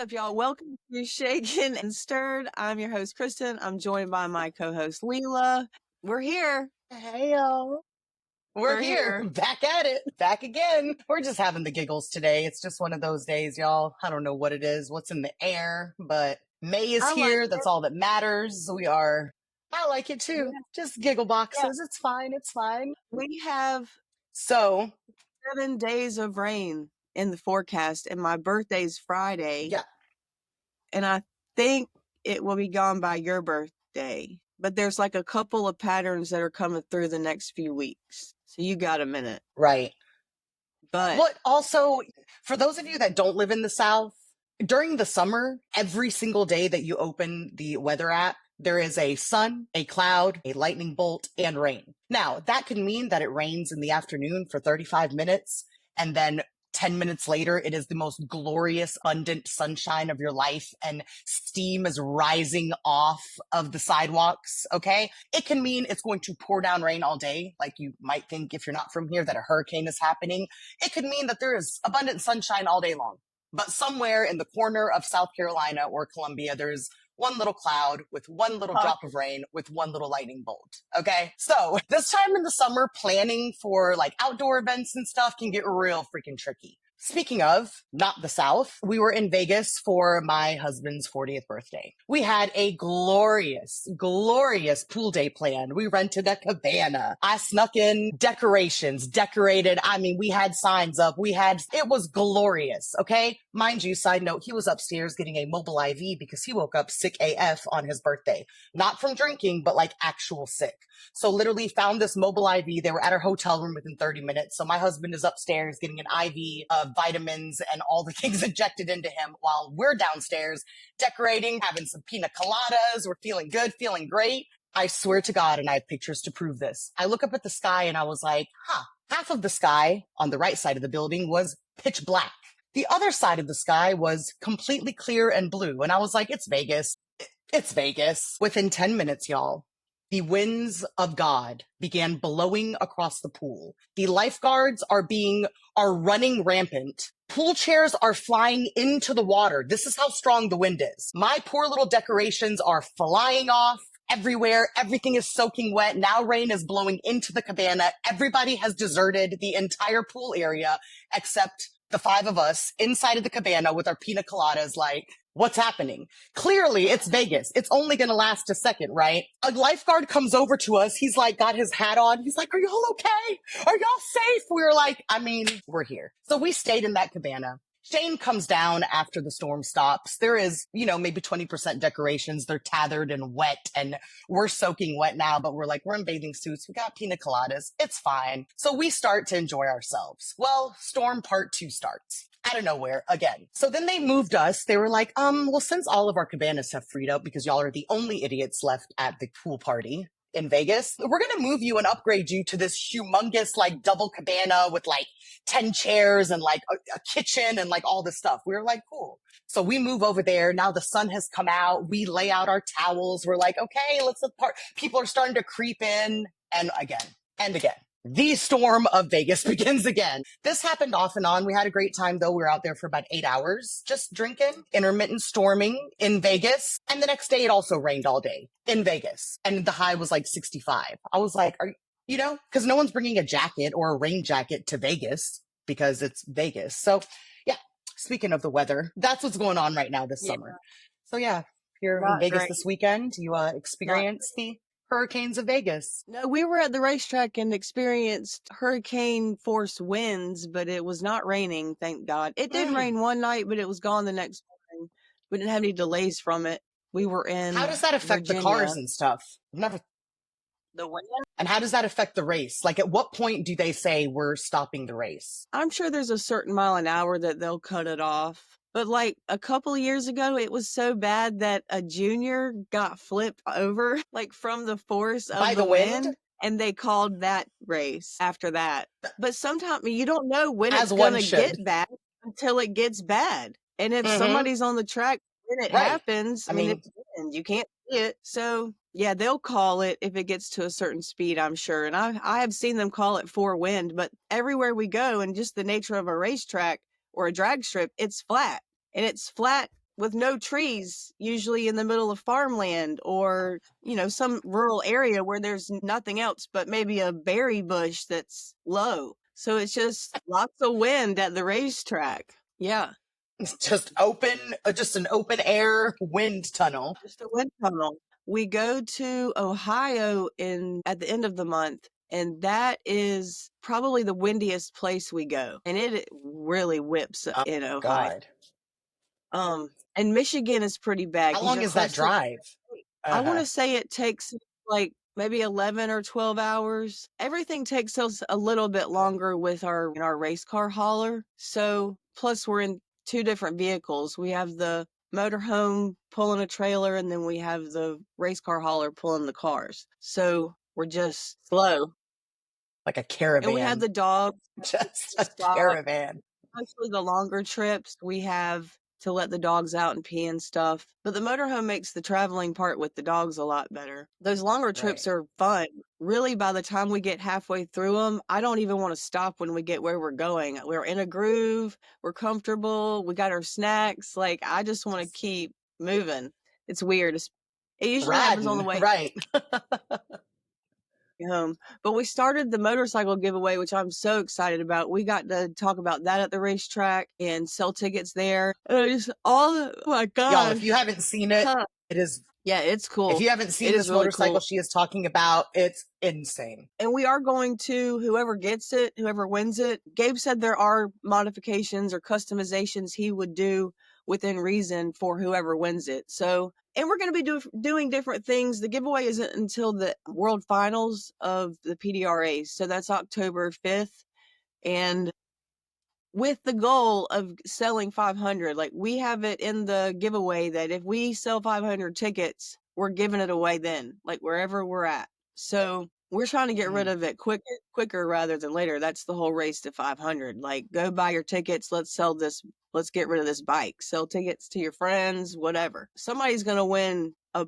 up, y'all? Welcome to Shaken and Stirred. I'm your host, Kristin. I'm joined by my co-host, Leela. We're here. Hey, y'all. We're here. Back at it. Back again. We're just having the giggles today. It's just one of those days, y'all. I don't know what it is, what's in the air, but May is here. That's all that matters. I like it too. Yeah. Just giggle boxes. Yeah. It's fine. It's fine. We have 7 days of rain in the forecast, and my birthday's Friday. Yeah. And I think it will be gone by your birthday. But there's like a couple of patterns that are coming through the next few weeks. So you got a minute. Right. But also, for those of you that don't live in the South, during the summer, every single day that you open the weather app, there is a sun, a cloud, a lightning bolt, and rain. Now, that could mean that it rains in the afternoon for 35 minutes, and then 10 minutes later, it is the most glorious, abundant sunshine of your life, and steam is rising off of the sidewalks, okay? It can mean it's going to pour down rain all day, like you might think if you're not from here that a hurricane is happening. It could mean that there is abundant sunshine all day long. But somewhere in the corner of South Carolina or Columbia, there's one little cloud with one little drop of rain with one little lightning bolt. Okay. So this time in the summer, planning for like outdoor events and stuff can get real freaking tricky. Speaking of not the South, we were in Vegas for my husband's 40th birthday. We had a glorious, glorious pool day planned. We rented a cabana. I snuck in decorations, decorated. I mean, we had signs up. It was glorious. Okay. Mind you, side note, he was upstairs getting a mobile IV because he woke up sick AF on his birthday. Not from drinking, but like actual sick. So literally found this mobile IV. They were at our hotel room within 30 minutes. So my husband is upstairs getting an IV of vitamins and all the things injected into him while we're downstairs decorating, having some pina coladas. We're feeling good, feeling great. I swear to God, and I have pictures to prove this. I look up at the sky and I was like, half of the sky on the right side of the building was pitch black. The other side of the sky was completely clear and blue. And I was like, it's Vegas. It's Vegas. Within 10 minutes, y'all, the winds of God began blowing across the pool. The lifeguards are running rampant. Pool chairs are flying into the water. This is how strong the wind is. My poor little decorations are flying off everywhere. Everything is soaking wet. Now rain is blowing into the cabana. Everybody has deserted the entire pool area except the 5 of us inside of the cabana with our pina coladas. Like, what's happening? Clearly, it's Vegas. It's only going to last a second, right? A lifeguard comes over to us. He's like, got his hat on. He's like, are y'all okay? Are y'all safe? We were like, we're here. So we stayed in that cabana. Shane comes down after the storm stops. There is, maybe 20% decorations. They're tethered and wet, and we're soaking wet now, but we're in bathing suits. We got pina coladas. It's fine. So we start to enjoy ourselves. Well, storm part 2 starts out of nowhere again. So then they moved us. They were like, well, since all of our cabanas have freed up because y'all are the only idiots left at the pool party in Vegas, we're going to move you and upgrade you to this humongous, double cabana with 10 chairs and a kitchen and all this stuff. We were like, cool. So we move over there. Now the sun has come out. We lay out our towels. We're like, okay, let's part. People are starting to creep in, and again and again. The storm of Vegas begins again. This happened off and on. We had a great time, though. We were out there for about 8 hours, just drinking, intermittent storming in Vegas. And the next day, it also rained all day in Vegas. And the high was 65. I was like, because no one's bringing a jacket or a rain jacket to Vegas because it's Vegas. So, yeah, speaking of the weather, that's what's going on right now this summer. So, yeah, here in Vegas this weekend, you experience the hurricanes of Vegas. No, we were at the racetrack and experienced hurricane force winds, but it was not raining, thank God. It did rain one night, but it was gone the next morning. We didn't have any delays from it. We were in How does that affect the cars and stuff? The wind? And how does that affect the race? At what point do they say we're stopping the race? I'm sure there's a certain mile an hour that they'll cut it off. But a couple of years ago, it was so bad that a junior got flipped over, from the force of the wind. And they called that race after that. But sometimes you don't know when it's going to get bad until it gets bad. And if somebody's on the track when it happens, it's wind. You can't see it. So, yeah, they'll call it if it gets to a certain speed, I'm sure. And I have seen them call it 4 wind. But everywhere we go, and just the nature of a racetrack or a drag strip, it's flat. And it's flat with no trees, usually in the middle of farmland or, some rural area where there's nothing else but maybe a berry bush that's low. So it's just lots of wind at the racetrack. Yeah. It's just an open air wind tunnel. Just a wind tunnel. We go to Ohio at the end of the month, and that is probably the windiest place we go. And it really whips Oh in Ohio. God. And Michigan is pretty bad How because long you're is that close to the drive? state. I want Uh-huh. to say it takes like maybe 11 or 12 hours. Everything takes us a little bit longer with our race car hauler. So, plus we're in two different vehicles. We have the motorhome pulling a trailer, and then we have the race car hauler pulling the cars. So, we're just slow. Like a And we have caravan. the dogs Just to a stop. caravan. Especially the longer trips, we have to let the dogs out and pee and stuff. But the motorhome makes the traveling part with the dogs a lot better. Those longer trips Right. are fun. Really, by the time we get halfway through them, I don't even want to stop when we get where we're going. We're in a groove, we're comfortable, we got our snacks. Like, I just want to keep moving. It's weird. It usually happens on the Riding, way right. home. But we started the motorcycle giveaway, which I'm so excited about. We got to talk about that at the racetrack and sell tickets there. Oh my Y'all, if you gosh. haven't seen it, Huh. it is, Yeah, it's if cool. you haven't It seen is this really motorcycle cool. she is talking about, it's insane. And we are going to, whoever gets it, whoever wins it, Gabe said there are modifications or customizations he would do within reason for whoever wins it. So, and we're going to be doing different things. The giveaway isn't until the World Finals of the PDRA. So that's October 5th. And with the goal of selling 500, like we have it in the giveaway that if we sell 500 tickets, we're giving it away then, like wherever we're at. So we're trying to get rid of it quicker rather than later. That's the whole race to 500. Like, go buy your tickets. Let's sell this. Let's get rid of this bike. Sell tickets to your friends, whatever. Somebody's going to win a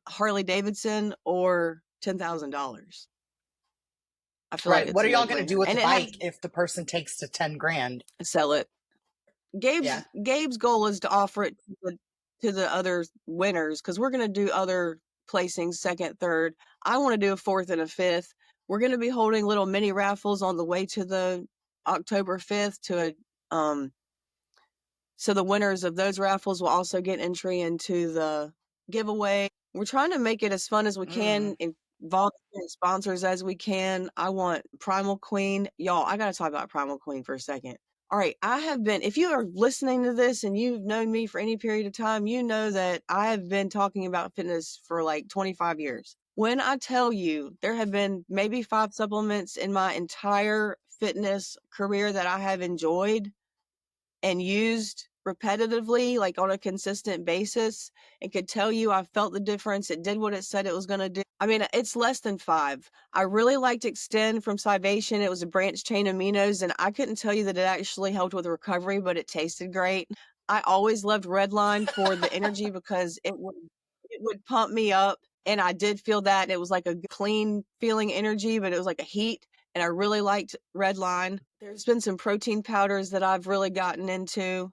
Harley Davidson or $10,000. I feel like Right. it's What a are no y'all going to do brainer. with the And it has bike if the person takes to 10 grand? sell it. Yeah. Gabe's goal is to offer it to the other winners because we're going to do other placings, second, third. I want to do a fourth and a fifth. We're going to be holding little mini raffles on the way to the October 5th so the winners of those raffles will also get entry into the giveaway. We're trying to make it as fun as we can, involve sponsors as we can. I want Primal Queen. Y'all, I got to talk about Primal Queen for a second. All right, if you are listening to this and you've known me for any period of time, you know that I have been talking about fitness for like 25 years. When I tell you there have been maybe 5 supplements in my entire fitness career that I have enjoyed and used repetitively, like on a consistent basis, and could tell you I felt the difference. It did what it said it was going to do. I mean, it's less than 5. I really liked Extend from Scivation. It was a branched chain aminos, and I couldn't tell you that it actually helped with recovery, but it tasted great. I always loved Redline for the energy because it would pump me up. And I did feel that it was like a clean feeling energy, but it was like a heat. And I really liked Redline. There's been some protein powders that I've really gotten into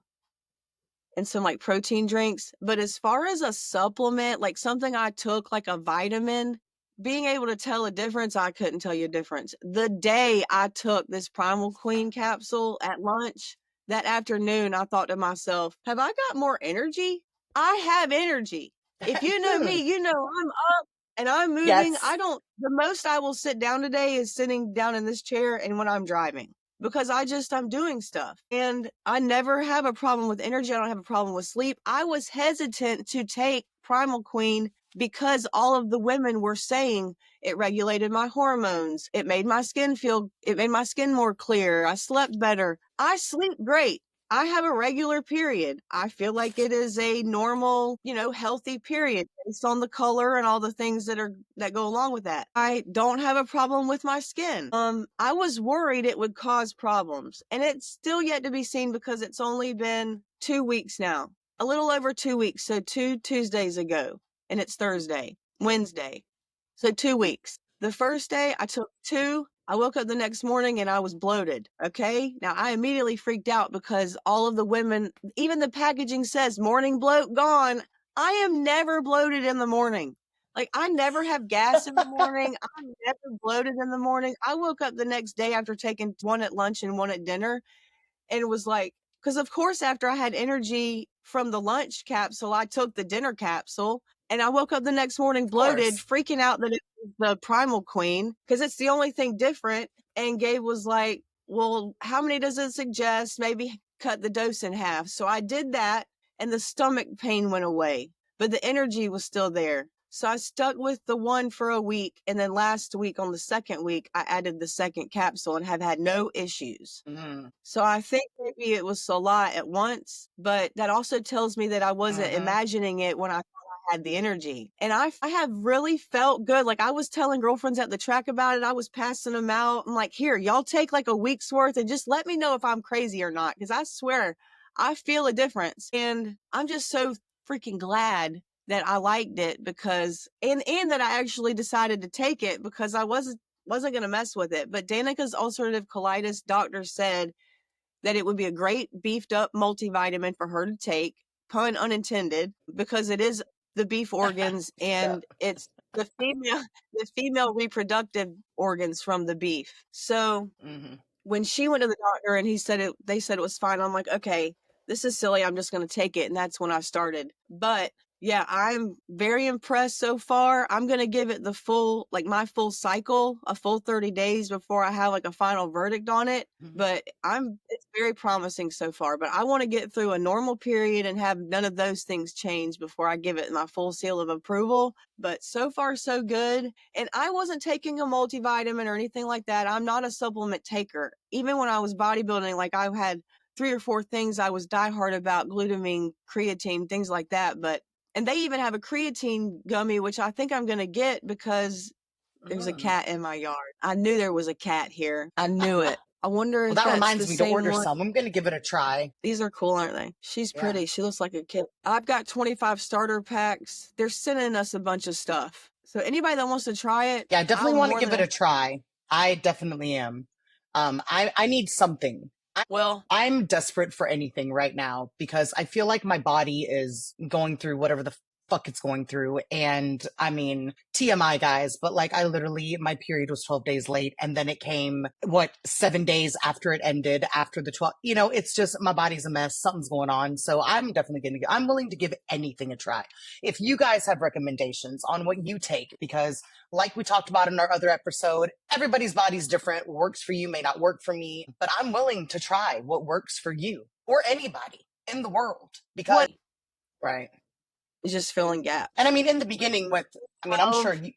and some like protein drinks. But as far as a supplement, like something I took, like a vitamin, being able to tell a difference, I couldn't tell you a difference. The day I took this Primal Queen capsule at lunch, that afternoon, I thought to myself, have I got more energy? I have energy. If you know me, you know I'm up and I'm moving. Yes. The most I will sit down today is sitting down in this chair and when I'm driving because I'm doing stuff and I never have a problem with energy. I don't have a problem with sleep. I was hesitant to take Primal Queen because all of the women were saying it regulated my hormones. It made my skin more clear. I slept better. I sleep great. I have a regular period. I feel like it is a normal, healthy period based on the color and all the things that go along with that. I don't have a problem with my skin. I was worried it would cause problems, and it's still yet to be seen because it's only been 2 weeks now. A little over 2 weeks, so 2 Tuesdays ago, and it's Wednesday. So 2 weeks. The first day I took 2, I woke up the next morning and I was bloated. Okay. Now I immediately freaked out because all of the women, even the packaging says morning bloat gone. I am never bloated in the morning. Like I never have gas in the morning. I'm never bloated in the morning. I woke up the next day after taking one at lunch and one at dinner and it was like, because of course, after I had energy from the lunch capsule, I took the dinner capsule and I woke up the next morning Of bloated, course. freaking out that it was the Primal Queen because it's the only thing different. And Gabe was like, well, how many does it suggest? Maybe cut the dose in half. So I did that and the stomach pain went away, but the energy was still there. So I stuck with the one for a week. And then last week, on the second week, I added the second capsule and have had no issues. Mm-hmm. So I think maybe it was a lot at once, but that also tells me that I wasn't Mm-hmm. imagining it when I thought I had the energy. And I have really felt good. Like I was telling girlfriends at the track about it. I was passing them out. I'm like, here, y'all take like a week's worth and just let me know if I'm crazy or not. Cause I swear I feel a difference. And I'm just so freaking glad that I liked it because, and that I actually decided to take it because I wasn't going to mess with it. But Danica's ulcerative colitis doctor said that it would be a great beefed up multivitamin for her to take, pun unintended, because it is the beef organs Yeah. and it's the female reproductive organs from the beef. So Mm-hmm. when she went to the doctor and they said it was fine. I'm like, okay, this is silly. I'm just going to take it. And that's when I started. But yeah, I'm very impressed so far. I'm going to give it like my full cycle, a full 30 days before I have like a final verdict on it. Mm-hmm. But it's very promising so far. But I want to get through a normal period and have none of those things change before I give it my full seal of approval. But so far, so good. And I wasn't taking a multivitamin or anything like that. I'm not a supplement taker. Even when I was bodybuilding, like I had 3 or 4 things I was diehard about: glutamine, creatine, things like that. And they even have a creatine gummy, which I think I'm going to get because there's a Mm. cat in my yard. I knew there was a cat here. I knew it. I wonder Well, if that that's the reminds me to same order one. some. I'm going to give it a try. These are cool, aren't they? She's Yeah. pretty. She looks like a kid. I've got 25 starter packs. They're sending us a bunch of stuff. So anybody that wants to try it, Yeah, I definitely I'm want to more give than it a try. I definitely am. I need something. well. I'm desperate for anything right now because I feel like my body is going through whatever the fuck it's going through. And I mean, TMI guys, but like my period was 12 days late and then it came, 7 days after it ended, after the 12, it's just my body's a mess. Something's going on. So I'm willing to give anything a try. If you guys have recommendations on what you take, because like we talked about in our other episode, everybody's body's different. What works for you may not work for me, but I'm willing to try what works for you or anybody in the world because, What right. is just filling And I gaps. mean, in the beginning, I'm sure 12, you,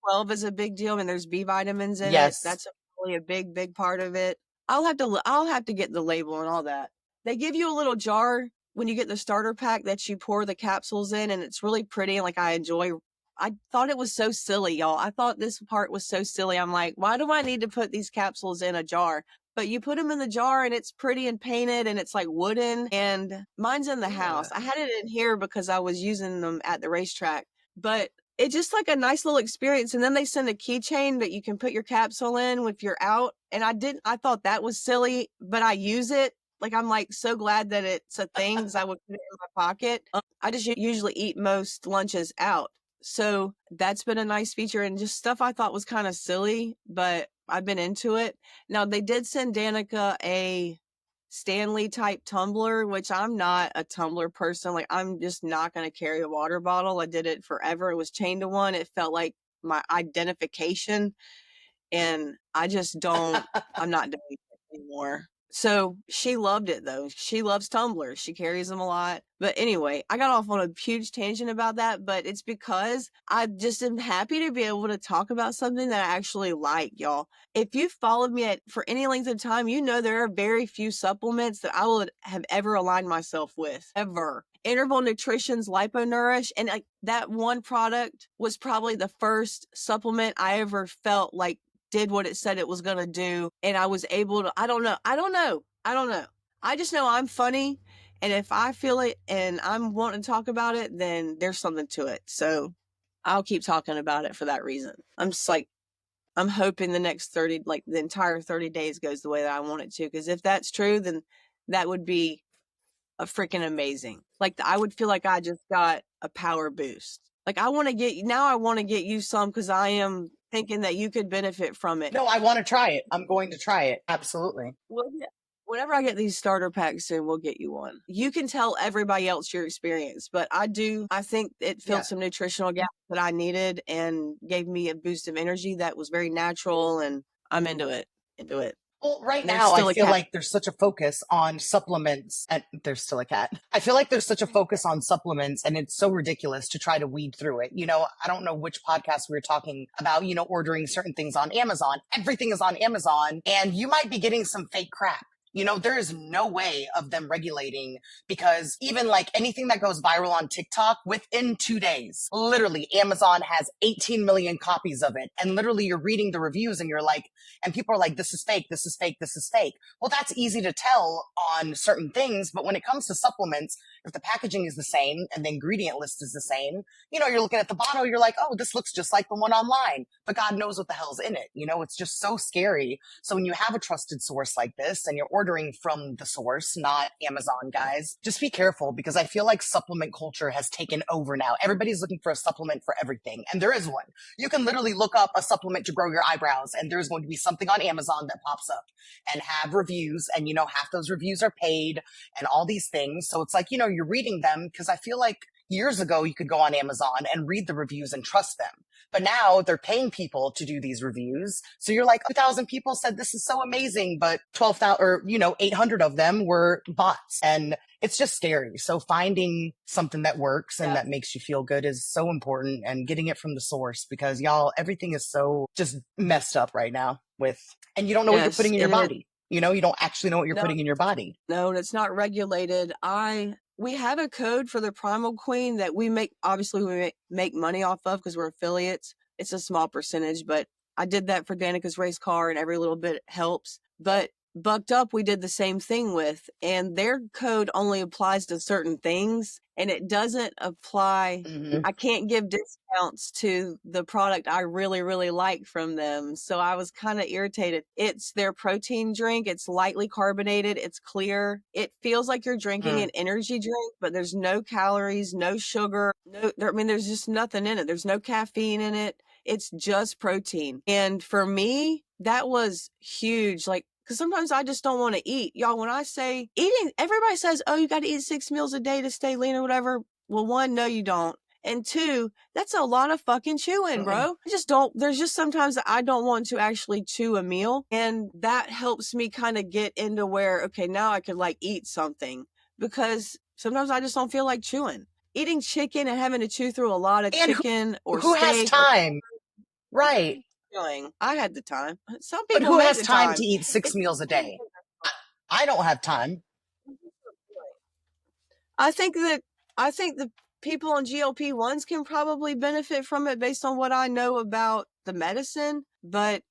12 is a big deal. I mean, there's B vitamins in it. yes. That's really a big part of it. I'll have to get the label and all that. They give you a little jar when you get the starter pack that you pour the capsules in, and it's really pretty. And like I thought it was so silly, y'all. I thought this part was so silly. I'm like, why do I need to put these capsules in a jar? But you put them in the jar and it's pretty and painted and it's like wooden. And mine's in the Yeah. house. I had it in here because I was using them at the racetrack. But it's just like a nice little experience. And then they send a keychain that you can put your capsule in if you're out. And I thought that was silly, but I use it. Like, I'm like so glad that it's a thing because I would put it in my pocket. I just usually eat most lunches out. So that's been a nice feature and just stuff I thought was kind of silly, but I've been into it. Now, they did send Danica a Stanley type tumbler, which I'm not a tumbler person. Like, I'm just not going to carry a water bottle. I did it forever. It was chained to one. It felt like my identification. And I just don't, I'm not doing it anymore. So she loved it though. She loves tumblers. She carries them a lot. But anyway, I got off on a huge tangent about that, but it's because I just am happy to be able to talk about something that I actually like, y'all. If you've followed me for any length of time, you know there are very few supplements that I would have ever aligned myself with, ever. Interval Nutrition's LipoNourish, and like that one product was probably the first supplement I ever felt like did what it said it was going to do. And I was able to, I don't know. I just know I'm funny. And if I feel it and I'm wanting to talk about it, then there's something to it. So I'll keep talking about it for that reason. I'm just like, I'm hoping the next 30, like the entire 30 days goes the way that I want it to. Because if that's true, then that would be a freaking amazing. Like I would feel like I just got a power boost. Like I want to get you some because I am thinking that you could benefit from it. No, I want to try it. I'm going to try it. Absolutely. Well, yeah. Whenever I get these starter packs soon, we'll get you one. You can tell everybody else your experience, but I think it filled Yeah. some nutritional gaps that I needed and gave me a boost of energy that was very natural, and I'm into it. Into it. Well, right And there's now, I still a feel cat. like there's such a focus on supplements, and there's still a cat. I feel like there's such a focus on supplements, and it's so ridiculous to try to weed through it. I don't know which podcast we were talking about, ordering certain things on Amazon. Everything is on Amazon, and you might be getting some fake crap. There is no way of them regulating, because even like anything that goes viral on TikTok, within 2 days, literally Amazon has 18 million copies of it. And literally you're reading the reviews and you're like, and people are like, this is fake, this is fake, this is fake. Well, that's easy to tell on certain things. But when it comes to supplements, if the packaging is the same and the ingredient list is the same, you're looking at the bottle, you're like, oh, this looks just like the one online, but God knows what the hell's in it. It's just so scary. So when you have a trusted source like this and you're ordering from the source, not Amazon, guys, just be careful, because I feel like supplement culture has taken over now. Everybody's looking for a supplement for everything. And there is one. You can literally look up a supplement to grow your eyebrows, and there's going to be something on Amazon that pops up and have reviews. And, half those reviews are paid and all these things. So it's like, you're reading them, because I feel like years ago you could go on Amazon and read the reviews and trust them. But now they're paying people to do these reviews. So you're like, 2,000 people said this is so amazing, but 12,000 or, 800 of them were bots. And it's just scary. So finding something that works and that makes you feel good is so important, and getting it from the source, because y'all, everything is so just messed up right now and you don't know what you're Yes, putting in your body. You don't actually know what you're no, putting in your body. no, and it's not regulated. We have a code for the Primal Queen that obviously we make money off of because we're affiliates. It's a small percentage, but I did that for Danica's race car, and every little bit helps. But Bucked Up, we did the same thing with, and their code only applies to certain things, and it doesn't apply. Mm-hmm. I can't give discounts to the product I really, really like from them. So I was kind of irritated. It's their protein drink. It's lightly carbonated. It's clear. It feels like you're drinking an energy drink, but there's no calories, no sugar. There's just nothing in it. There's no caffeine in it. It's just protein. And for me, that was huge. Like, because sometimes I just don't want to eat. Y'all, when I say eating, everybody says, oh, you got to eat 6 meals a day to stay lean or whatever. Well, one, no, you don't. And two, that's a lot of fucking chewing, bro. There's just sometimes that I don't want to actually chew a meal. And that helps me kind of get into where, okay, now I could like eat something, because sometimes I just don't feel like chewing. Eating chicken and having to chew through a lot of And chicken or who has steak or time? Right. I had the time. Some But people who make has the time to time. eat 6 meals a day? I don't have time. I think that I think the people on GLP-1s can probably benefit from it based on what I know about the medicine, but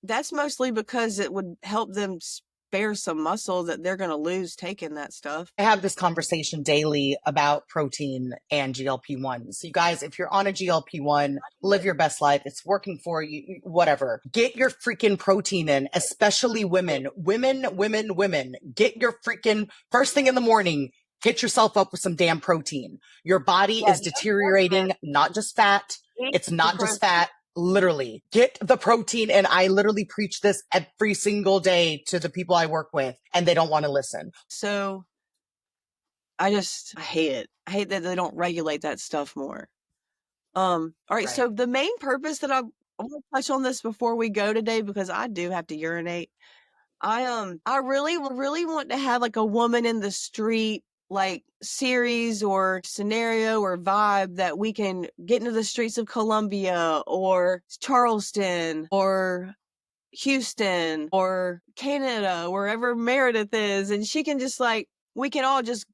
that's mostly because it would help them spare some muscle that they're going to lose taking that stuff. I have this conversation daily about protein and GLP-1s. You guys, if you're on a GLP-1, live your best life. It's working for you, whatever. Get your freaking protein in, especially women. Women. Get your freaking first thing in the morning. Hit yourself up with some damn protein. Your body is deteriorating, not just fat. It's not just fat. Literally, get the protein. And I literally preach this every single day to the people I work with, and they don't want to listen. So I hate it. I hate that they don't regulate that stuff more. All right. Right. So the main purpose that I want to touch on this before we go today, because I do have to urinate. I really want to have like a woman in the street like series or scenario or vibe that we can get into the streets of Columbia or Charleston or Houston or Canada, wherever Meredith is, and she can just like, we can all just,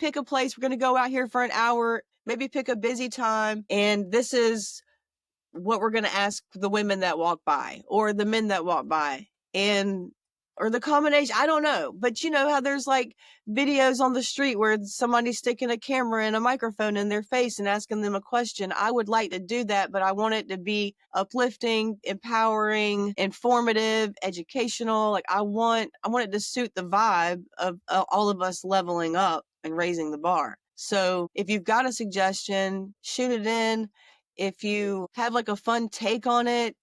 pick a place. We're going to go out here for an hour, maybe pick a busy time, and this is what we're going to ask the women that walk by or the men that walk by. And or the combination. I don't know. But you know how there's like videos on the street where somebody's sticking a camera and a microphone in their face and asking them a question. I would like to do that, but I want it to be uplifting, empowering, informative, educational. Like I want it to suit the vibe of all of us leveling up and raising the bar. So if you've got a suggestion, shoot it in. If you have like a fun take on it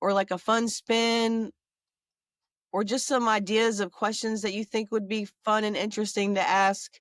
or like a fun spin or just some ideas of questions that you think would be fun and interesting to ask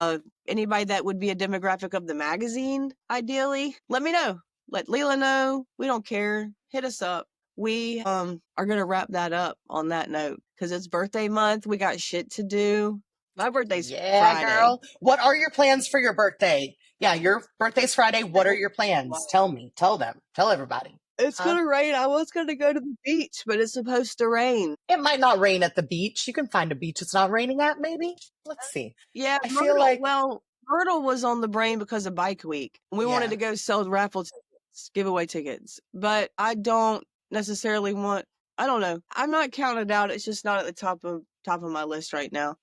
anybody that would be a demographic of the magazine, ideally, let me know. Let Leela know. We don't care. Hit us up. We are going to wrap that up on that note because it's birthday month. We got shit to do. My birthday's Yeah, Friday. girl. What are your plans for your birthday? Yeah, your birthday's Friday. What are your plans? Tell me. Tell them. Tell everybody. It's Huh? gonna rain. I was gonna go to the beach, but it's supposed to rain. It might not rain at the beach. You can find a beach it's not raining at, maybe. Let's see. Yeah, I feel Myrtle. like, Well, Myrtle was on the brain because of Bike Week. We wanted yeah, to go sell raffle tickets, giveaway tickets, but I don't necessarily want. I don't know. I'm not counted out. It's just not at the top of my list right now.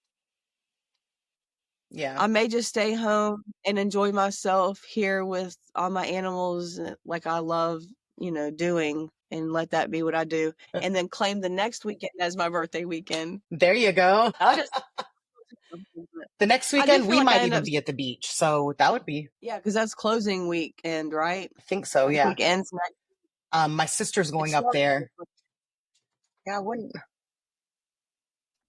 yeah. I may just stay home and enjoy myself here with all my animals, like I love, doing, and let that be what I do, and then claim the next weekend as my birthday weekend. There you go. I just, The next I do weekend, feel we like I might end even up, be at the beach. So that would be, yeah, because that's closing weekend, right? I think so, Bike yeah. week ends next. My sister's It going up starts. there. Yeah, I wouldn't.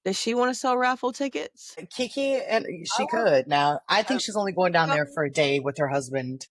Does she want to sell raffle tickets? Kiki, and I she want. could. Now, I think Uh, she's only going down there for a day with her husband.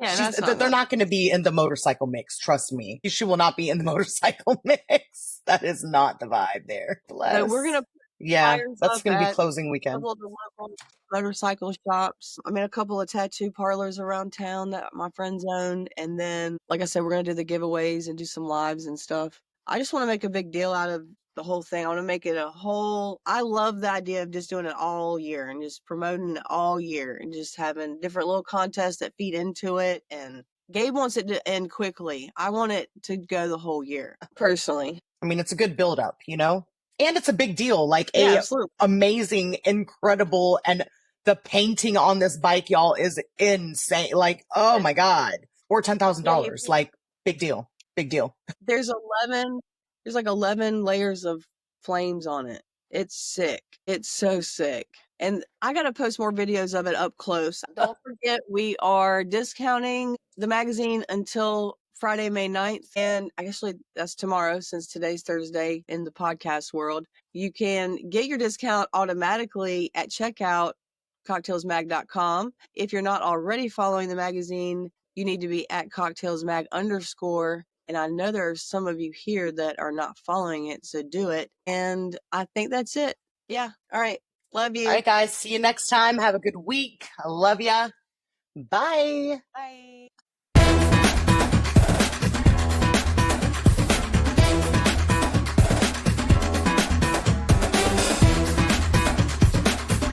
yeah, that's not They're much. not going to be in the motorcycle mix. Trust me. She will not be in the motorcycle mix. That is not the vibe there. So we're gonna Bless. put Yeah, flyers that's up going to be at closing a weekend. couple of the local motorcycle shops. I mean, a couple of tattoo parlors around town that my friends own. And then, like I said, we're going to do the giveaways and do some lives and stuff. I just want to make a big deal out of the whole thing. I want to make it a whole. I love the idea of just doing it all year and just promoting it all year and just having different little contests that feed into it. And Gabe wants it to end quickly. I want it to go the whole year, personally. I mean, it's a good build up, you know? And it's a big deal. Like Yeah, a absolutely. amazing, incredible, and the painting on this bike, y'all, is insane. Like, oh my God. Or Yeah, $10,000. Like, big deal. Big deal. there's 11 there's like 11 layers of flames on it. It's sick. It's so sick. And I got to post more videos of it up close. Don't forget, we are discounting the magazine until Friday, May 9th. And actually, that's tomorrow since today's Thursday in the podcast world. You can get your discount automatically at checkout, cocktailsmag.com. If you're not already following the magazine, you need to be at cocktailsmag _ and I know there are some of you here that are not following it, so do it. And I think that's it. Yeah. All right. Love All you. right, guys. See you next time. Have a good week. I love ya. Bye. Bye.